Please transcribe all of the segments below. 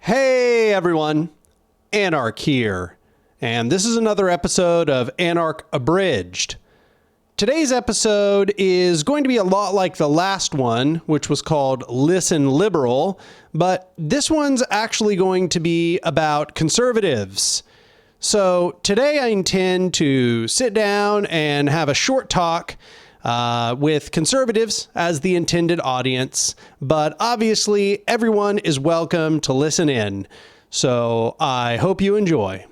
Hey everyone, Anarch here, and this is another episode of Anarch Abridged. Today's episode is going to be a lot like the last one, which was called Listen Liberal, but this one's actually going to be about conservatives. So today I intend to sit down and have a short talk with conservatives as the intended audience, but obviously everyone is welcome to listen in. So I hope you enjoy.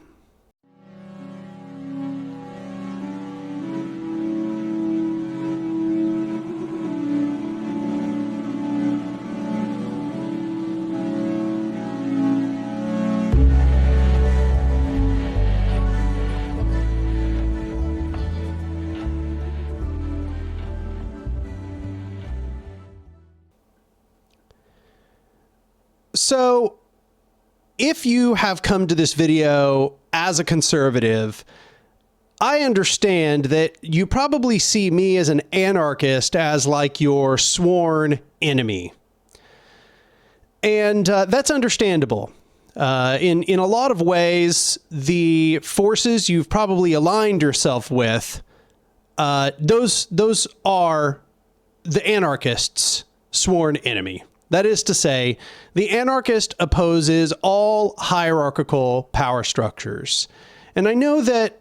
So, if you have come to this video as a conservative, I understand that you probably see me as an anarchist as like your sworn enemy. And that's understandable. In a lot of ways, the forces you've probably aligned yourself with, those are the anarchists' sworn enemy. That is to say, the anarchist opposes all hierarchical power structures. And I know that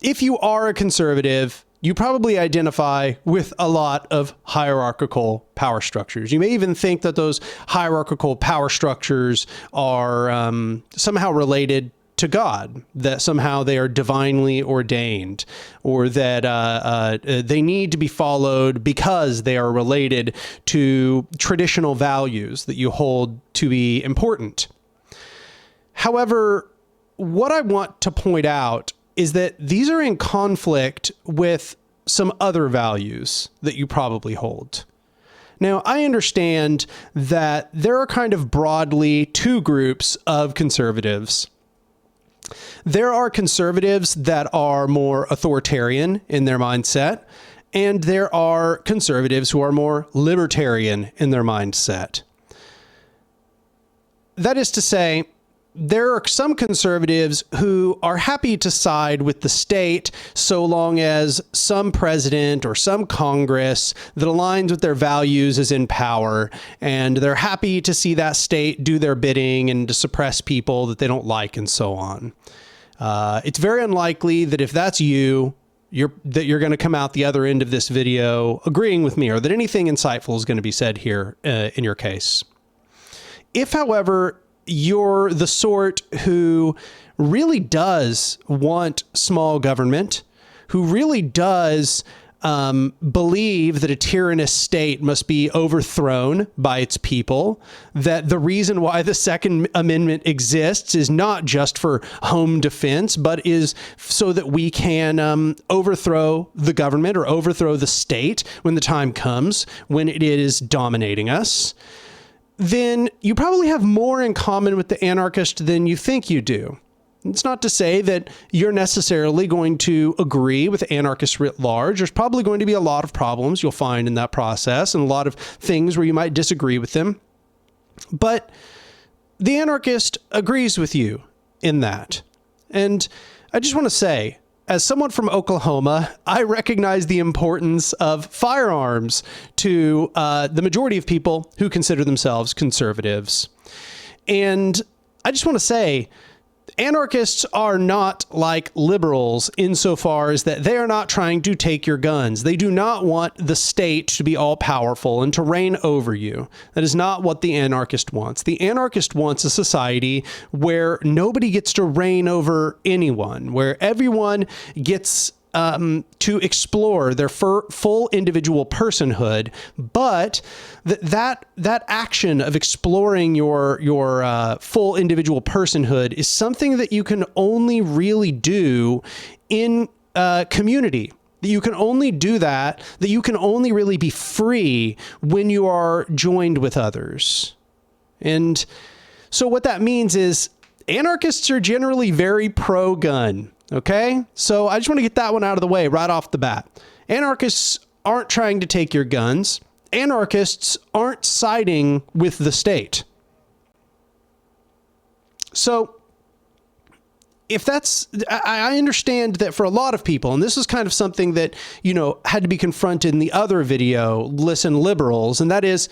if you are a conservative, you probably identify with a lot of hierarchical power structures. You may even think that those hierarchical power structures are somehow related to God, that somehow they are divinely ordained, or that they need to be followed because they are related to traditional values that you hold to be important. However, what I want to point out is that these are in conflict with some other values that you probably hold. Now, I understand that there are kind of broadly two groups of conservatives. There are conservatives that are more authoritarian in their mindset, and there are conservatives who are more libertarian in their mindset. That is to say, there are some conservatives who are happy to side with the state so long as some president or some Congress that aligns with their values is in power, and they're happy to see that state do their bidding and to suppress people that they don't like and so on. It's very unlikely that if that's you're going to come out the other end of this video agreeing with me, or that anything insightful is going to be said here in your case. If, however, you're the sort who really does want small government, who really does believe that a tyrannous state must be overthrown by its people, that the reason why the Second Amendment exists is not just for home defense, but is so that we can overthrow the government or overthrow the state when the time comes, when it is dominating us, then you probably have more in common with the anarchist than you think you do. It's not to say that you're necessarily going to agree with anarchists writ large. There's probably going to be a lot of problems you'll find in that process and a lot of things where you might disagree with them. But the anarchist agrees with you in that. And I just want to say, as someone from Oklahoma, I recognize the importance of firearms to the majority of people who consider themselves conservatives. And I just want to say, anarchists are not like liberals insofar as that they are not trying to take your guns. They do not want the state to be all powerful and to reign over you. That is not what the anarchist wants. The anarchist wants a society where nobody gets to reign over anyone, where everyone gets to explore their full individual personhood, but that action of exploring your full individual personhood is something that you can only really do in community. That you can only do that you can only really be free when you are joined with others. And so what that means is anarchists are generally very pro-gun. Okay, so I just want to get that one out of the way right off the bat. Anarchists aren't trying to take your guns. Anarchists aren't siding with the state. So if that's, I understand that for a lot of people, and this is kind of something that, had to be confronted in the other video, Listen Liberals, and that is,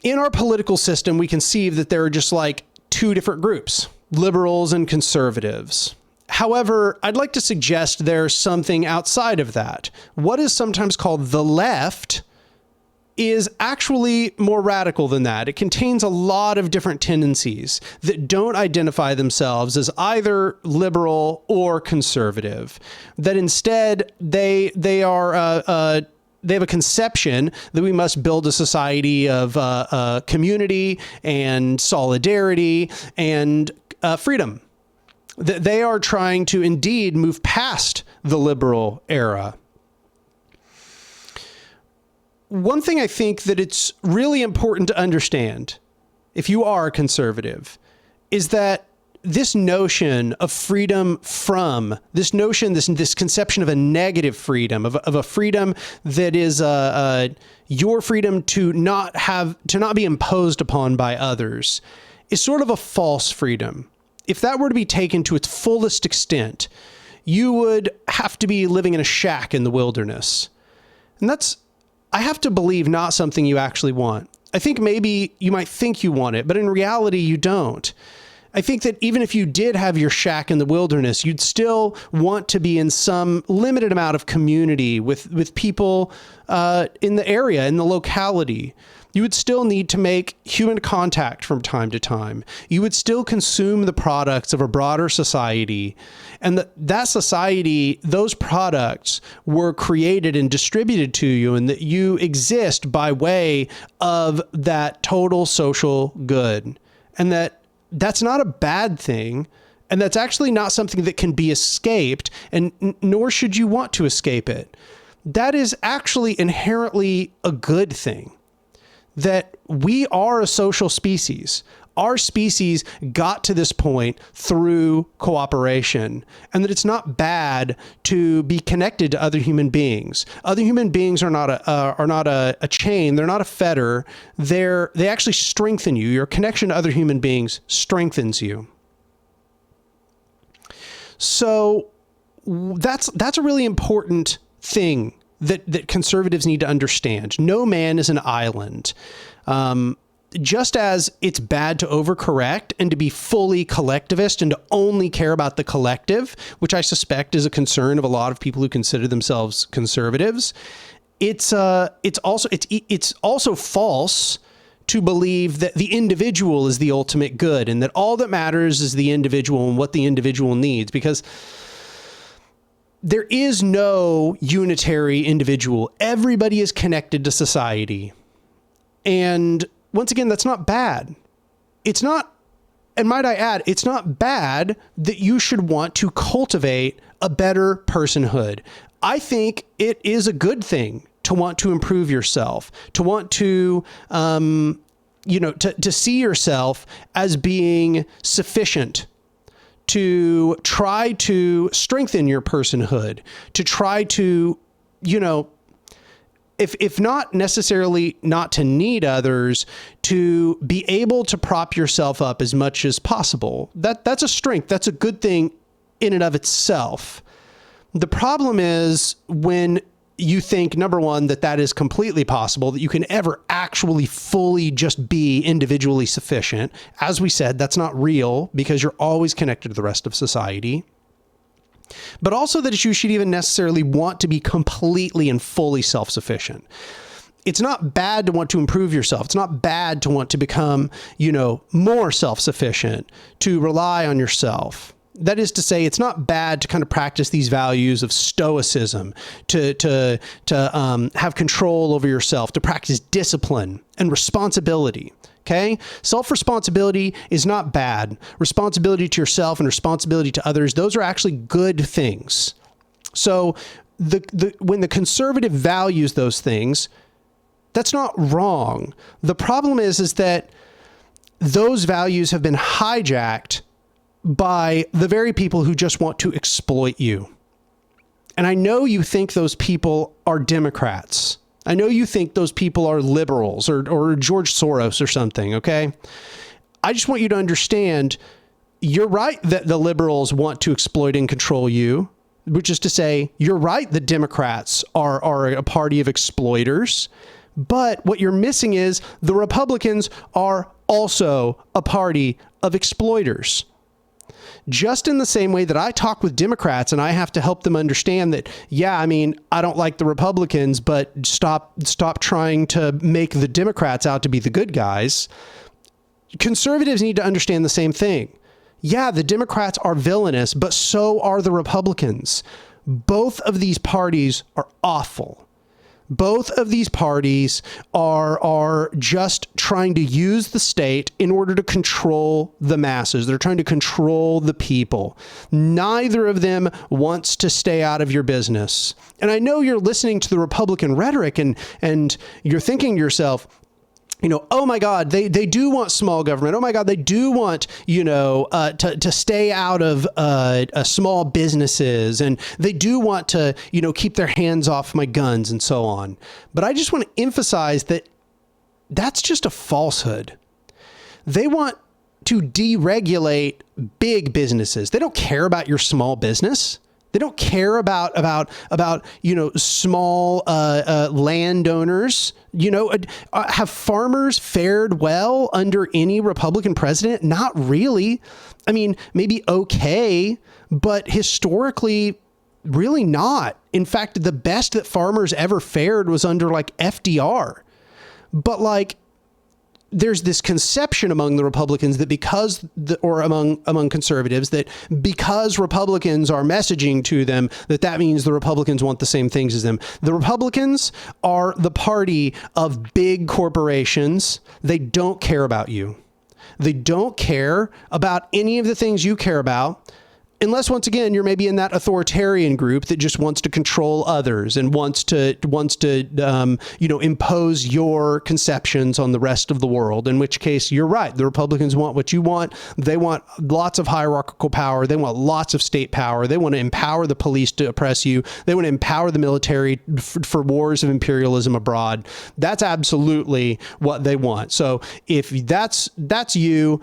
in our political system, we conceive that there are just like two different groups, liberals and conservatives. However, I'd like to suggest there's something outside of that. What is sometimes called the left is actually more radical than that. It contains a lot of different tendencies that don't identify themselves as either liberal or conservative, that instead they have a conception that we must build a society of community and solidarity and freedom. That they are trying to indeed move past the liberal era. One thing I think that it's really important to understand, if you are a conservative, is that this notion of freedom from, this conception of a negative freedom, of a freedom that is your freedom to not be imposed upon by others, is sort of a false freedom. If that were to be taken to its fullest extent, you would have to be living in a shack in the wilderness. And that's, I have to believe, not something you actually want. I think maybe you might think you want it, but in reality, you don't. I think that even if you did have your shack in the wilderness, you'd still want to be in some limited amount of community with people in the area, in the locality. You would still need to make human contact from time to time. You would still consume the products of a broader society. And that society, those products were created and distributed to you, and that you exist by way of that total social good. And that's not a bad thing. And that's actually not something that can be escaped, and nor should you want to escape it. That is actually inherently a good thing. That we are a social species. Our species got to this point through cooperation, and that it's not bad to be connected to other human beings. Other human beings are not a chain. They're not a fetter. They actually strengthen you. Your connection to other human beings strengthens you. So that's a really important thing that conservatives need to understand. No man is an island. Just as it's bad to overcorrect and to be fully collectivist and to only care about the collective, which I suspect is a concern of a lot of people who consider themselves conservatives, it's also false to believe that the individual is the ultimate good and that all that matters is the individual and what the individual needs, because there is no unitary individual. Everybody is connected to society. And once again, that's not bad. It's not, and might I add, it's not bad that you should want to cultivate a better personhood. I think it is a good thing to want to improve yourself, to want to, to see yourself as being sufficient, to try to strengthen your personhood, to try to, if not necessarily not to need others, to be able to prop yourself up as much as possible. That's a strength. That's a good thing in and of itself. The problem is when you think, number one, that is completely possible, that you can ever actually fully just be individually sufficient. As we said, that's not real because you're always connected to the rest of society. But also that you should even necessarily want to be completely and fully self-sufficient. It's not bad to want to improve yourself. It's not bad to want to become, more self-sufficient, to rely on yourself. That is to say, it's not bad to kind of practice these values of stoicism, to have control over yourself, to practice discipline and responsibility. Okay? Self-responsibility is not bad. Responsibility to yourself and responsibility to others, those are actually good things. So when the conservative values those things, that's not wrong. The problem is that those values have been hijacked by the very people who just want to exploit you. And I know you think those people are Democrats. I know you think those people are liberals or George Soros or something, okay? I just want you to understand, you're right that the liberals want to exploit and control you, which is to say, you're right that Democrats are a party of exploiters. But what you're missing is the Republicans are also a party of exploiters. Just in the same way that I talk with Democrats and I have to help them understand that, yeah, I mean, I don't like the Republicans, but stop trying to make the Democrats out to be the good guys. Conservatives need to understand the same thing. Yeah, the Democrats are villainous, but so are the Republicans. Both of these parties are awful. Both of these parties are just trying to use the state in order to control the masses. They're trying to control the people. Neither of them wants to stay out of your business. And I know you're listening to the Republican rhetoric and you're thinking to yourself, oh my God, they do want small government. Oh my God, they do want, to stay out of small businesses, and they do want to, keep their hands off my guns and so on. But I just want to emphasize that that's just a falsehood. They want to deregulate big businesses. They don't care about your small business. They don't care about small landowners. Have farmers fared well under any Republican president? Not really. I mean, maybe okay, but historically, really not. In fact, the best that farmers ever fared was under FDR. But there's this conception among the Republicans that among conservatives, that because Republicans are messaging to them, that means the Republicans want the same things as them. The Republicans are the party of big corporations. They don't care about you. They don't care about any of the things you care about. Unless, once again, you're maybe in that authoritarian group that just wants to control others and wants to impose your conceptions on the rest of the world, in which case you're right. The Republicans want what you want. They want lots of hierarchical power. They want lots of state power. They want to empower the police to oppress you. They want to empower the military for wars of imperialism abroad. That's absolutely what they want. So if that's you,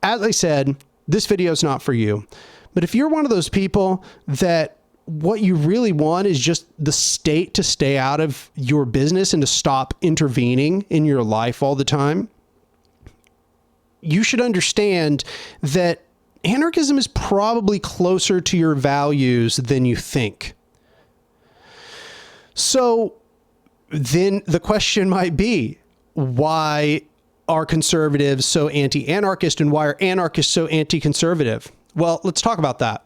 as I said, this video is not for you. But if you're one of those people that what you really want is just the state to stay out of your business and to stop intervening in your life all the time, you should understand that anarchism is probably closer to your values than you think. So then the question might be, why are conservatives so anti-anarchist, and why are anarchists so anti-conservative? Well, let's talk about that.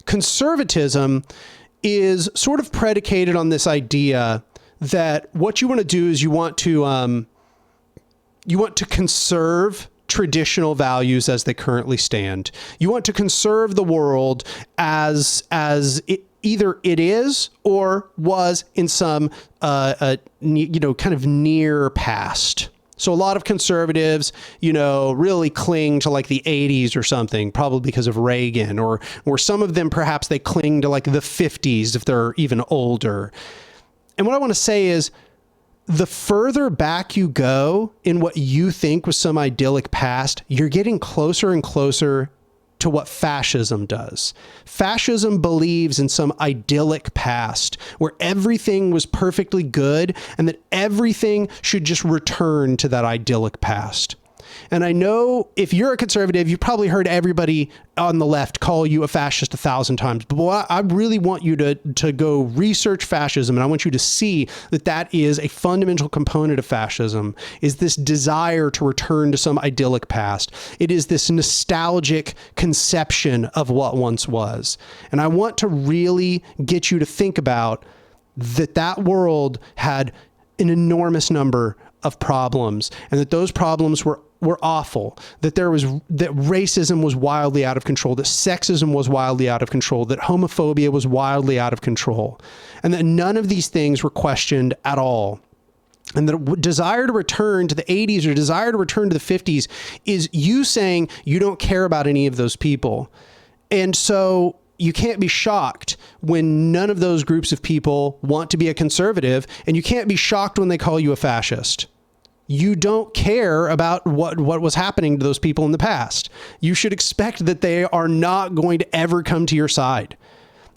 Conservatism is sort of predicated on this idea that what you want to do is you want to conserve traditional values as they currently stand. You want to conserve the world as either it is or was in some kind of near past. So a lot of conservatives, really cling to the 80s or something, probably because of Reagan, or some of them, perhaps they cling to the 50s if they're even older. And what I want to say is, the further back you go in what you think was some idyllic past, you're getting closer and closer to what fascism does. Fascism believes in some idyllic past where everything was perfectly good and that everything should just return to that idyllic past. And I know if you're a conservative, you've probably heard everybody on the left call you a fascist 1,000 times. But I really want you to go research fascism. And I want you to see that is a fundamental component of fascism, is this desire to return to some idyllic past. It is this nostalgic conception of what once was. And I want to really get you to think about that world had an enormous number of problems, and that those problems were awful, that racism was wildly out of control, that sexism was wildly out of control, that homophobia was wildly out of control, and that none of these things were questioned at all. And the desire to return to the 80s or desire to return to the 50s is you saying you don't care about any of those people. And so you can't be shocked when none of those groups of people want to be a conservative, and you can't be shocked when they call you a fascist. You don't care about what was happening to those people in the past. You should expect that they are not going to ever come to your side.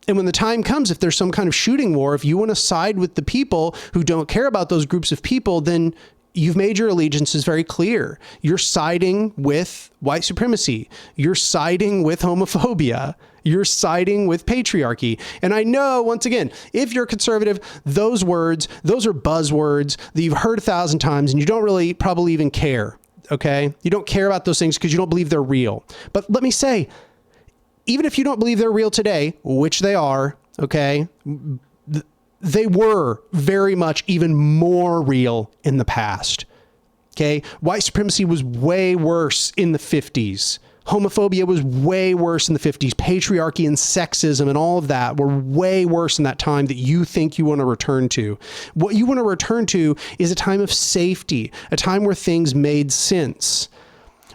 And when the time comes, if there's some kind of shooting war, if you want to side with the people who don't care about those groups of people, then you've made your allegiances very clear. You're siding with white supremacy. You're siding with homophobia. You're siding with patriarchy. And I know, once again, if you're conservative, those words, those are buzzwords that you've heard 1,000 times and you don't really probably even care. Okay? You don't care about those things because you don't believe they're real. But let me say, even if you don't believe they're real today, which they are, okay, they were very much even more real in the past. Okay. White supremacy was way worse in the 50s. Homophobia was way worse in the 50s. Patriarchy and sexism and all of that were way worse in that time that you think you want to return to. What you want to return to is a time of safety, a time where things made sense.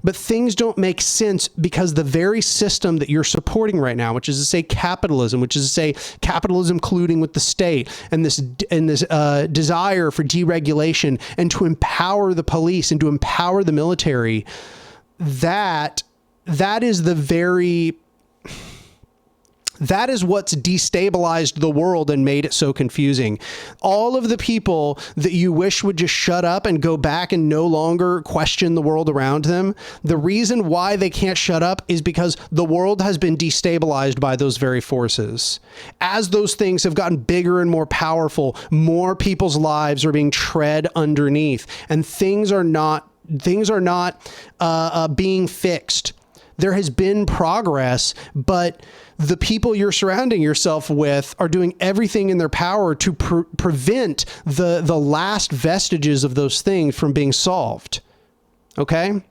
But things don't make sense because the very system that you're supporting right now, which is to say capitalism, which is to say capitalism colluding with the state and this desire for deregulation and to empower the police and to empower the military, that is the very... That is what's destabilized the world and made it so confusing. All of the people that you wish would just shut up and go back and no longer question the world around them, the reason why they can't shut up is because the world has been destabilized by those very forces. As those things have gotten bigger and more powerful, more people's lives are being tread underneath, and things are not being fixed. There has been progress, but the people you're surrounding yourself with are doing everything in their power to prevent the last vestiges of those things from being solved. Okay?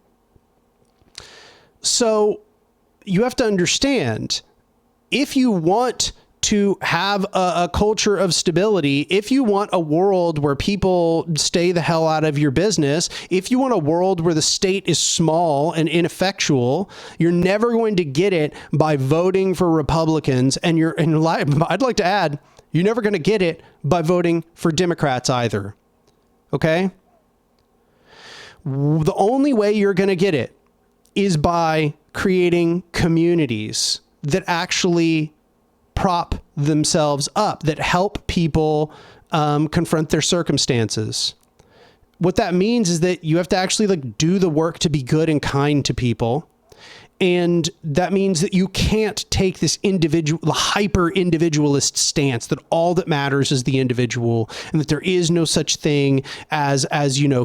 So you have to understand, if you want to have a culture of stability, if you want a world where people stay the hell out of your business, if you want a world where the state is small and ineffectual, you're never going to get it by voting for Republicans. And I'd like to add, you're never going to get it by voting for Democrats either. Okay? The only way you're going to get it is by creating communities that actually prop themselves up, that help people confront their circumstances. What that means is that you have to actually do the work to be good and kind to people. And that means that you can't take this hyper individualist stance that all that matters is the individual and that there is no such thing as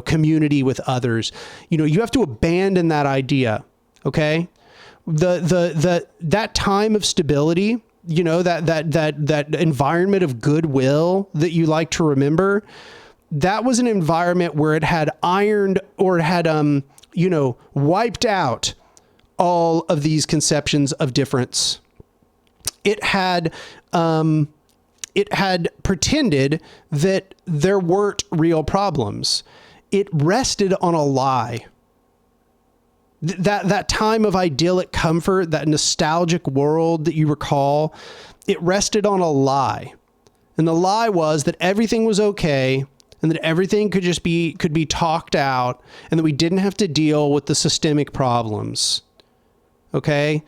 community with others. You have to abandon that idea. Okay. That time of stability, that environment of goodwill that you like to remember, that was an environment where it had ironed or it had, wiped out all of these conceptions of difference. It had pretended that there weren't real problems. It rested on a lie. That time of idyllic comfort, that nostalgic world that you recall, it rested on a lie. And the lie was that everything was okay and that everything could be talked out and that we didn't have to deal with the systemic problems. Okay?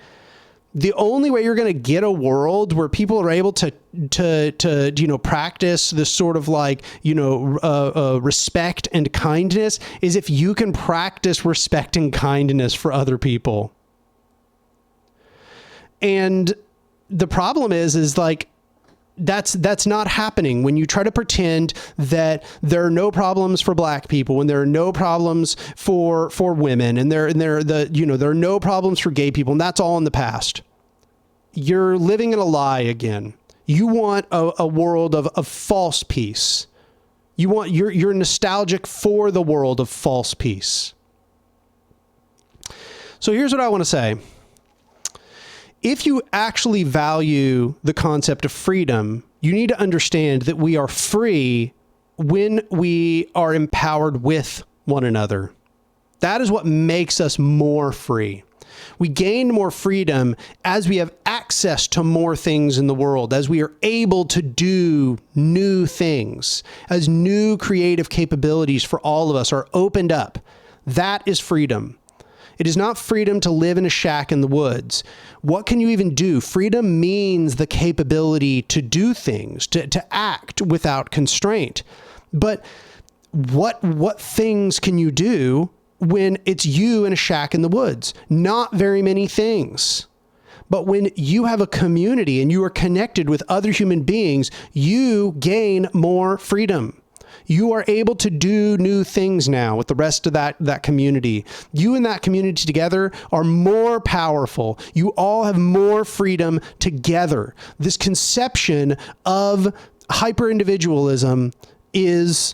The only way you're going to get a world where people are able to practice this sort of respect and kindness is if you can practice respect and kindness for other people. And the problem is that's not happening when you try to pretend that there are no problems for black people, when there are no problems for women, and there are no problems for gay people, and that's all in the past. You're living in a lie again. You want a world of false peace. You're nostalgic for the world of false peace. So here's what I want to say. If you actually value the concept of freedom, you need to understand that we are free when we are empowered with one another. That is what makes us more free. We gain more freedom as we have access to more things in the world, as we are able to do new things, as new creative capabilities for all of us are opened up. That is freedom. It is not freedom to live in a shack in the woods. What can you even do? Freedom means the capability to do things, to act without constraint. But what things can you do when it's you in a shack in the woods? Not very many things. But when you have a community and you are connected with other human beings, you gain more freedom. You are able to do new things now with the rest of that community. You and that community together are more powerful. You all have more freedom together. This conception of hyper-individualism is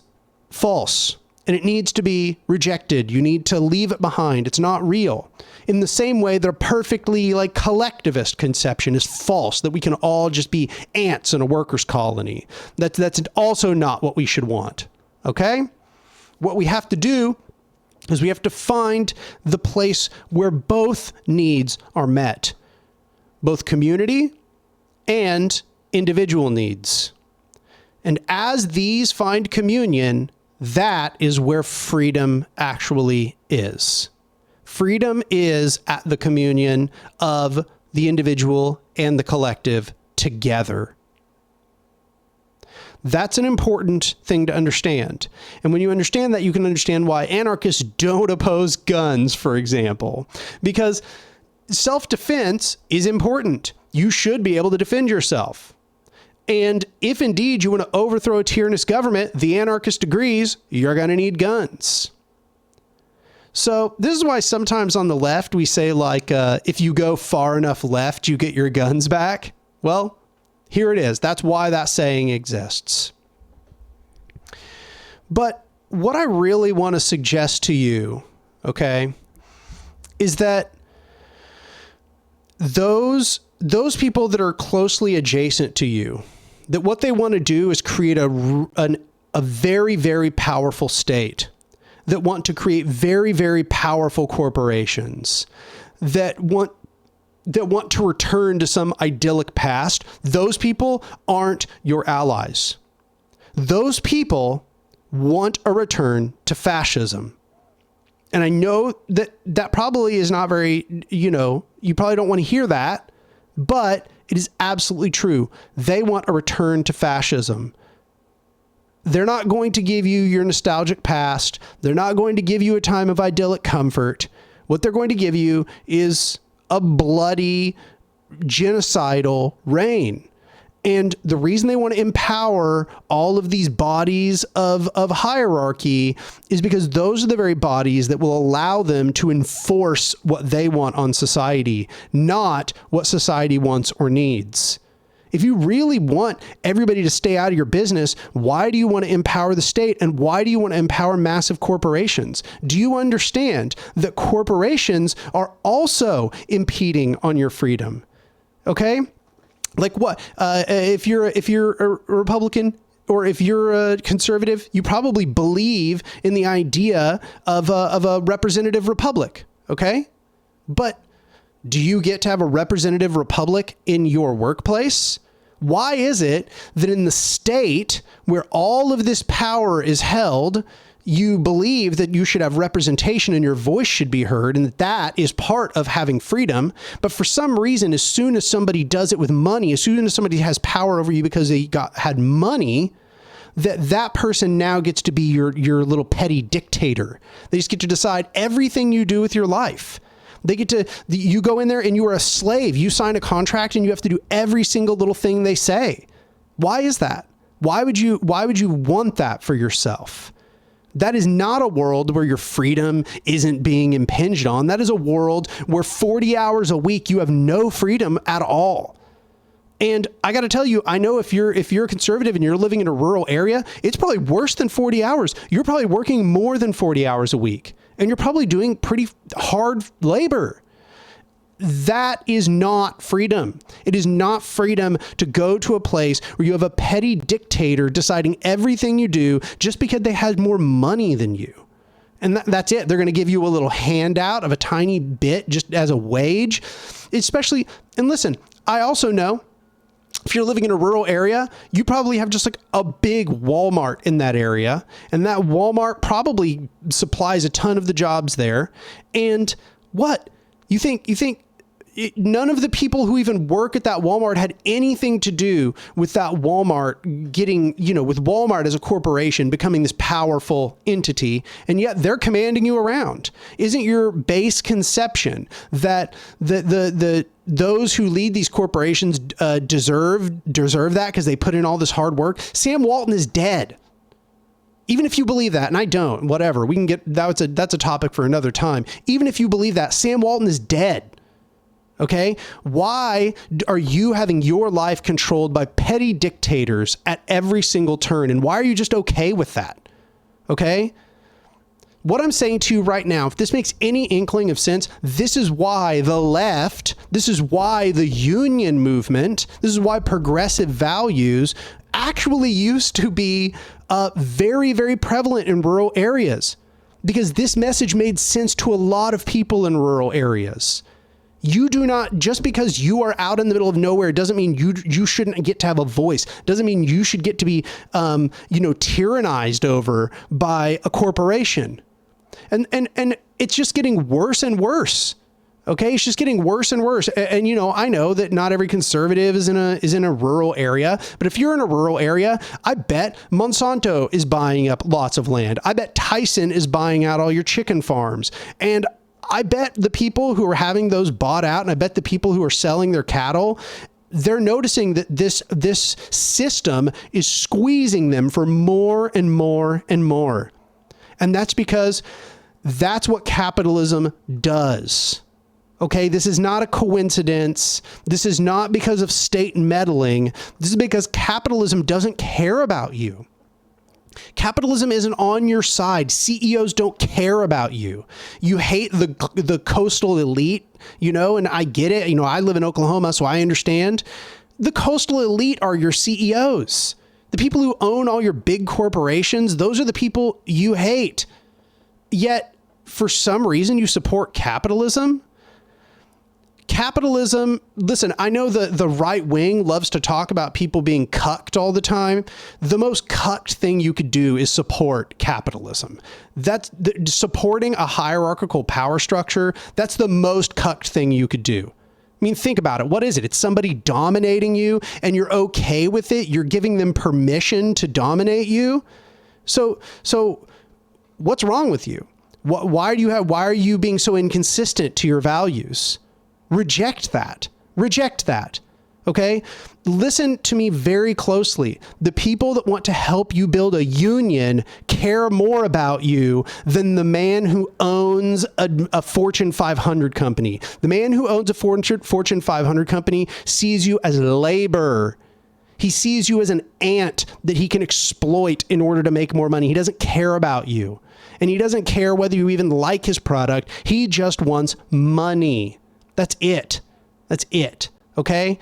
false, and it needs to be rejected. You need to leave it behind. It's not real. In the same way that a perfectly collectivist conception is false, that we can all just be ants in a workers' colony. That's also not what we should want. Okay? What we have to do is we have to find the place where both needs are met, both community and individual needs. And as these find communion, that is where freedom actually is. Freedom is at the communion of the individual and the collective together. That's an important thing to understand. And when you understand that, you can understand why anarchists don't oppose guns, for example, because self-defense is important. You should be able to defend yourself. And if indeed you want to overthrow a tyrannous government, the anarchist agrees, you're going to need guns. So this is why sometimes on the left we say if you go far enough left, you get your guns back. Well, here it is. That's why that saying exists. But what I really want to suggest to you, okay, is that those people that are closely adjacent to you, that what they want to do is create a very, very powerful state, that want to create very, very powerful corporations, that want to return to some idyllic past. Those people aren't your allies. Those people want a return to fascism. And I know that probably is not very, you probably don't want to hear that, but it is absolutely true. They want a return to fascism. They're not going to give you your nostalgic past. They're not going to give you a time of idyllic comfort. What they're going to give you is a bloody, genocidal reign. And the reason they want to empower all of these bodies of hierarchy is because those are the very bodies that will allow them to enforce what they want on society, not what society wants or needs. If you really want everybody to stay out of your business, why do you want to empower the state? And why do you want to empower massive corporations? Do you understand that corporations are also impeding on your freedom? Okay? Like what? If you're a Republican or if you're a conservative, you probably believe in the idea of a representative republic. Okay? But do you get to have a representative republic in your workplace? Why is it that in the state where all of this power is held, you believe that you should have representation and your voice should be heard and that is part of having freedom? But for some reason, as soon as somebody does it with money, as soon as somebody has power over you because they had money, that person now gets to be your little petty dictator. They just get to decide everything you do with your life. They get to, you go in there and you are a slave. You sign a contract and you have to do every single little thing they say. Why is that? Why would you want that for yourself? That is not a world where your freedom isn't being impinged on. That is a world where 40 hours a week, you have no freedom at all. And I got to tell you, I know if you're a conservative and you're living in a rural area, it's probably worse than 40 hours. You're probably working more than 40 hours a week. And you're probably doing pretty hard labor. That is not freedom. It is not freedom to go to a place where you have a petty dictator deciding everything you do just because they had more money than you. And that's it. They're going to give you a little handout of a tiny bit just as a wage, especially. And listen, I also know if you're living in a rural area, you probably have just like a big Walmart in that area. And that Walmart probably supplies a ton of the jobs there. And what you think none of the people who even work at that Walmart had anything to do with that Walmart getting, with Walmart as a corporation becoming this powerful entity, and yet they're commanding you around. Isn't your base conception that those who lead these corporations deserve that because they put in all this hard work? Sam Walton is dead. Even if you believe that, and I don't, whatever, we can get that's a topic for another time. Even if you believe that, Sam Walton is dead. Okay, why are you having your life controlled by petty dictators at every single turn? And why are you just okay with that? Okay, what I'm saying to you right now, if this makes any inkling of sense, this is why the left, this is why the union movement, this is why progressive values actually used to be very, very prevalent in rural areas, because this message made sense to a lot of people in rural areas. You do not, just because you are out in the middle of nowhere, doesn't mean you shouldn't get to have a voice. Doesn't mean you should get to be, tyrannized over by a corporation. And it's just getting worse and worse. Okay, it's just getting worse and worse. And I know that not every conservative is in a rural area, but if you're in a rural area, I bet Monsanto is buying up lots of land. I bet Tyson is buying out all your chicken farms, and I bet the people who are having those bought out, and I bet the people who are selling their cattle, they're noticing that this system is squeezing them for more and more and more. And that's because that's what capitalism does. Okay, this is not a coincidence. This is not because of state meddling. This is because capitalism doesn't care about you. Capitalism isn't on your side. CEOs don't care about you. You hate the coastal elite, and I get it. I live in Oklahoma, so I understand. The coastal elite are your CEOs. The people who own all your big corporations, those are the people you hate. Yet, for some reason, you support capitalism. Capitalism, listen, I know the right wing loves to talk about people being cucked all the time. The most cucked thing you could do is support capitalism. That's supporting a hierarchical power structure. That's the most cucked thing you could do. I mean, think about it. What is it? It's somebody dominating you and you're okay with it. You're giving them permission to dominate you. So what's wrong with you? Why are you being so inconsistent to your values? Reject that. Reject that. Okay? Listen to me very closely. The people that want to help you build a union care more about you than the man who owns a Fortune 500 company. The man who owns a Fortune 500 company sees you as labor. He sees you as an ant that he can exploit in order to make more money. He doesn't care about you. And he doesn't care whether you even like his product. He just wants money. That's it. That's it. Okay?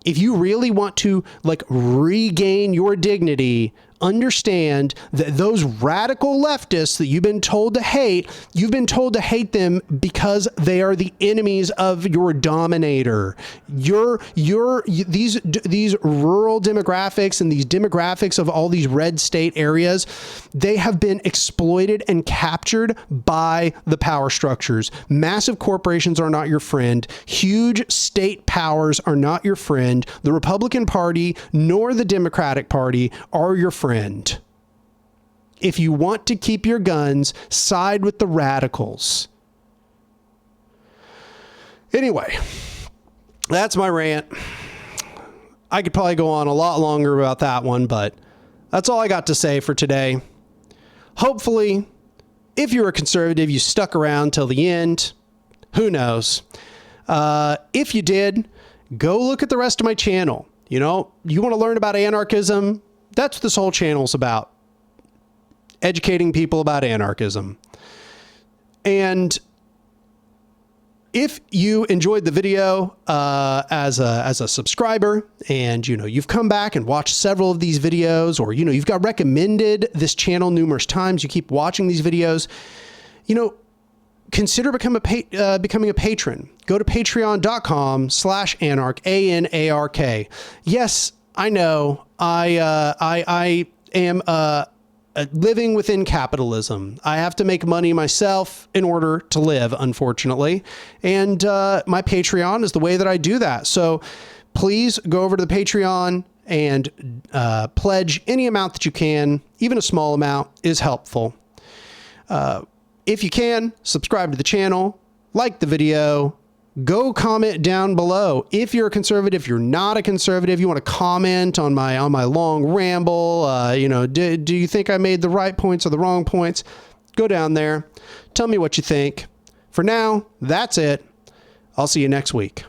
If you really want to regain your dignity, understand that those radical leftists that you've been told to hate, you've been told to hate them because they are the enemies of your dominator. These rural demographics and these demographics of all these red state areas, they have been exploited and captured by the power structures. Massive corporations are not your friend. Huge state powers are not your friend. The Republican Party nor the Democratic Party are your friend. If you want to keep your guns, side with the radicals. Anyway, that's my rant. I could probably go on a lot longer about that one, but that's all I got to say for today. Hopefully, if you're a conservative, you stuck around till the end. Who knows? If you did, go look at the rest of my channel. You want to learn about anarchism? That's what this whole channel's about. Educating people about anarchism. And if you enjoyed the video as a subscriber and, you've come back and watched several of these videos, or, you've got recommended this channel numerous times, you keep watching these videos, consider becoming a patron. Go to patreon.com/anarch, ANARK. Yes, I know. I am living within capitalism. I have to make money myself in order to live, unfortunately. And my Patreon is the way that I do that. So please go over to the Patreon and pledge any amount that you can. Even a small amount is helpful. If you can, subscribe to the channel, like the video, go comment down below. If you're a conservative, if you're not a conservative, you want to comment on my long ramble, do you think I made the right points or the wrong points? Go down there. Tell me what you think. For now, that's it. I'll see you next week.